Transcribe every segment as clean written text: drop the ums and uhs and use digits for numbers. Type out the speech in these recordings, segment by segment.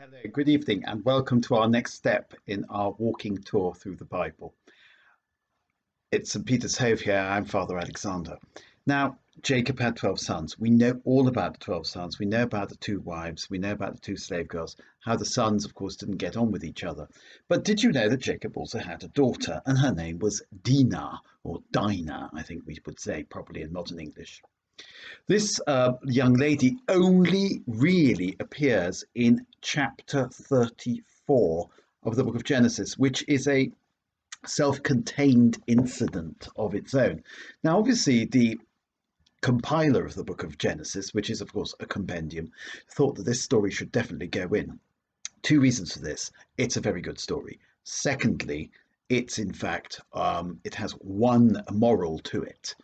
Hello, good evening, and welcome to our next step in our walking tour through the Bible. It's St. Peter's Hove here. I'm Father Alexander. Now, Jacob had 12 sons. We know all about the 12 sons. We know about the two wives. We know about the two slave girls, how the sons, of course, didn't get on with each other. But did you know that Jacob also had a daughter, and her name was Dinah, or Dinah, I think we would say properly in modern English. This young lady only really appears in chapter 34 of the book of Genesis, which is a self-contained incident of its own. Now, obviously, the compiler of the book of Genesis, which is, of course, a compendium, thought that this story should definitely go in. Two reasons for this. It's a very good story. Secondly, it's in fact, it has one moral to it.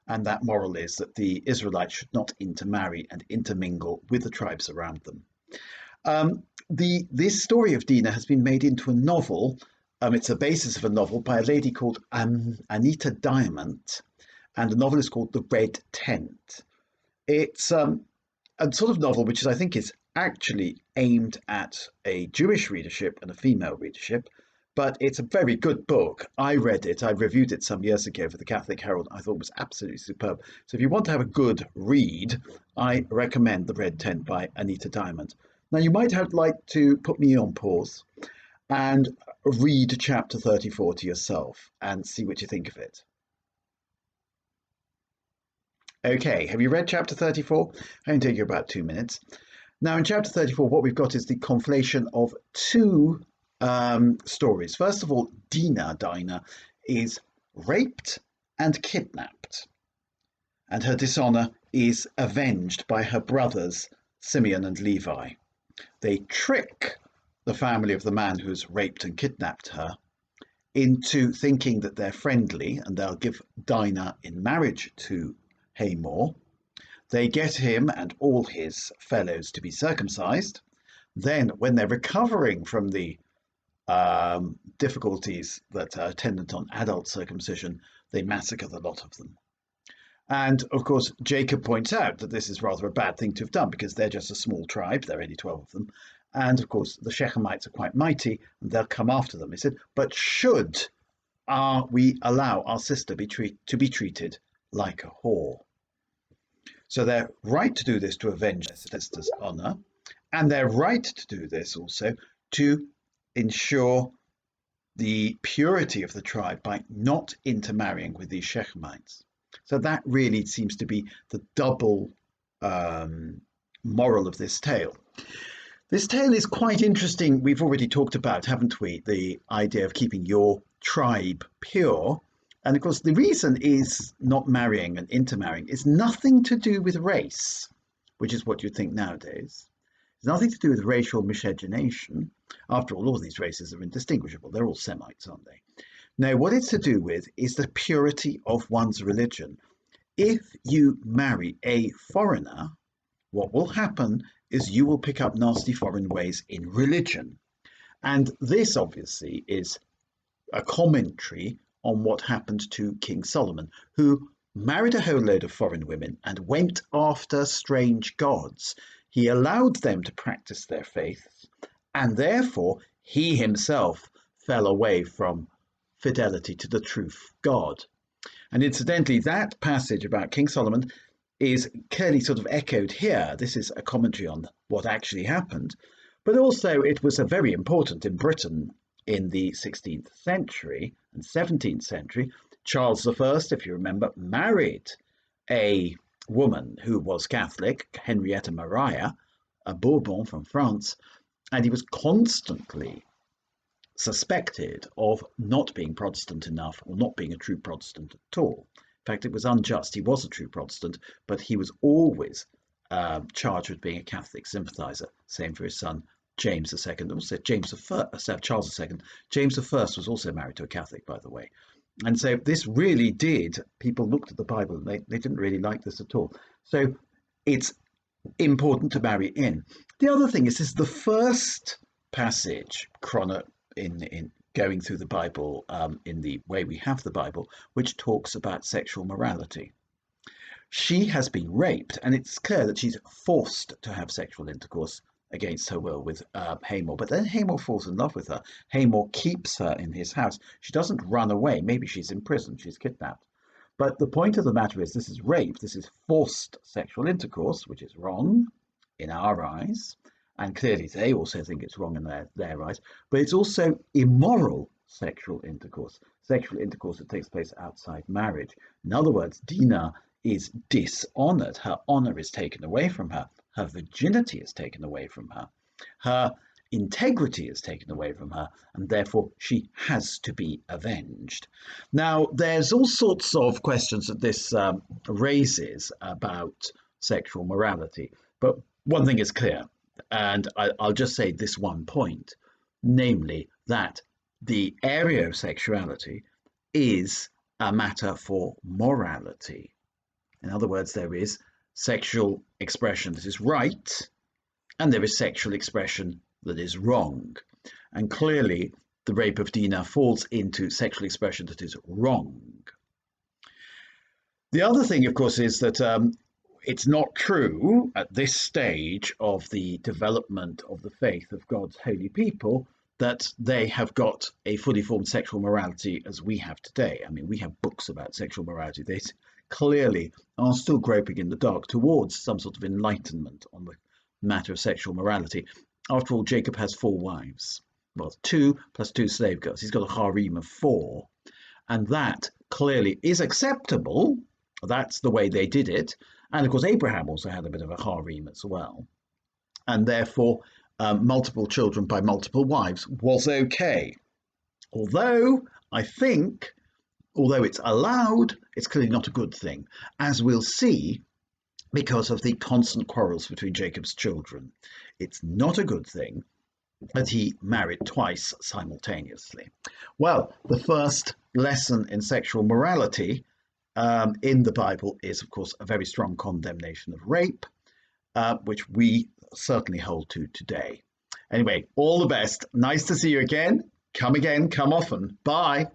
And that moral is that the Israelites should not intermarry and intermingle with the tribes around them. This story of Dinah has been made into a novel. It's the basis of a novel by a lady called Anita Diamant, and the novel is called The Red Tent. It's a sort of novel which I think is actually aimed at a Jewish readership and a female readership, but it's a very good book. I read it. I reviewed it some years ago for the Catholic Herald. I thought it was absolutely superb. So if you want to have a good read, I recommend The Red Tent by Anita Diamond. Now, you might like to put me on pause and read chapter 34 to yourself and see what you think of it. Okay, have you read chapter 34? It'll take you about 2 minutes. Now, in chapter 34, what we've got is the conflation of two stories. First of all, Dinah is raped and kidnapped, and her dishonor is avenged by her brothers Simeon and Levi. They trick the family of the man who's raped and kidnapped her into thinking that they're friendly and they'll give Dinah in marriage to Hamor. They get him and all his fellows to be circumcised. Then, when they're recovering from the difficulties that are attendant on adult circumcision, they massacre the lot of them. And of course, Jacob points out that this is rather a bad thing to have done because they're just a small tribe, there are only 12 of them. And of course, the Shechemites are quite mighty and they'll come after them. He said, but should we allow our sister to be treated like a whore? So they're right to do this to avenge their sister's honor, and they're right to do this also to ensure the purity of the tribe by not intermarrying with these Shechemites. So that really seems to be the double moral of this tale. This tale is quite interesting. We've already talked about, haven't we, the idea of keeping your tribe pure. And of course, the reason is not marrying and intermarrying is nothing to do with race, which is what you'd think nowadays. It's nothing to do with racial miscegenation. After all these races are indistinguishable. They're all Semites, aren't they? No, what it's to do with is the purity of one's religion. If you marry a foreigner, what will happen is you will pick up nasty foreign ways in religion. And this obviously is a commentary on what happened to King Solomon, who married a whole load of foreign women and went after strange gods. He allowed them to practice their faith, and therefore he himself fell away from fidelity to the truth God. And incidentally, that passage about King Solomon is clearly sort of echoed here. This is a commentary on what actually happened, but also it was very important in Britain in the 16th century and 17th century. Charles I, if you remember, married a woman who was Catholic, Henrietta Maria, a Bourbon from France, and he was constantly suspected of not being Protestant enough or not being a true Protestant at all. In fact, it was unjust. He was a true Protestant, but he was always charged with being a Catholic sympathizer. Same for his son James II, also Charles II. James I was also married to a Catholic, by the way. And so this really people looked at the Bible and they didn't really like this at all. So it's important to marry in. The other thing is, this is the first passage in going through the Bible in the way we have the Bible, which talks about sexual morality. She has been raped, and it's clear that she's forced to have sexual intercourse against her will with Hamor. But then Hamor falls in love with her. Hamor keeps her in his house. She doesn't run away. Maybe she's in prison. She's kidnapped. But the point of the matter is, this is rape. This is forced sexual intercourse, which is wrong in our eyes. And clearly they also think it's wrong in their eyes. But it's also immoral sexual intercourse that takes place outside marriage. In other words, Dinah is dishonored. Her honor is taken away from her. Her virginity is taken away from her. Her integrity is taken away from her, and therefore she has to be avenged. Now, there's all sorts of questions that this raises about sexual morality, but one thing is clear, and I'll just say this one point, namely that the area of sexuality is a matter for morality. In other words, there is sexual expression that is right, and there is sexual expression that is wrong. And clearly, the Rape of Dinah falls into sexual expression that is wrong. The other thing, of course, is that it's not true at this stage of the development of the faith of God's holy people that they have got a fully formed sexual morality as we have today. I mean, we have books about sexual morality. They clearly are still groping in the dark towards some sort of enlightenment on the matter of sexual morality. After all, Jacob has 4 wives. Well, 2 plus 2 slave girls. He's got a harem of 4. And that clearly is acceptable. That's the way they did it. And of course, Abraham also had a bit of a harem as well. And therefore, multiple children by multiple wives was okay. Although, I think, although it's allowed, it's clearly not a good thing, as we'll see because of the constant quarrels between Jacob's children. It's not a good thing that he married twice simultaneously. Well, the first lesson in sexual morality in the Bible is, of course, a very strong condemnation of rape, which we certainly hold to today. Anyway, all the best. Nice to see you again. Come often. Bye.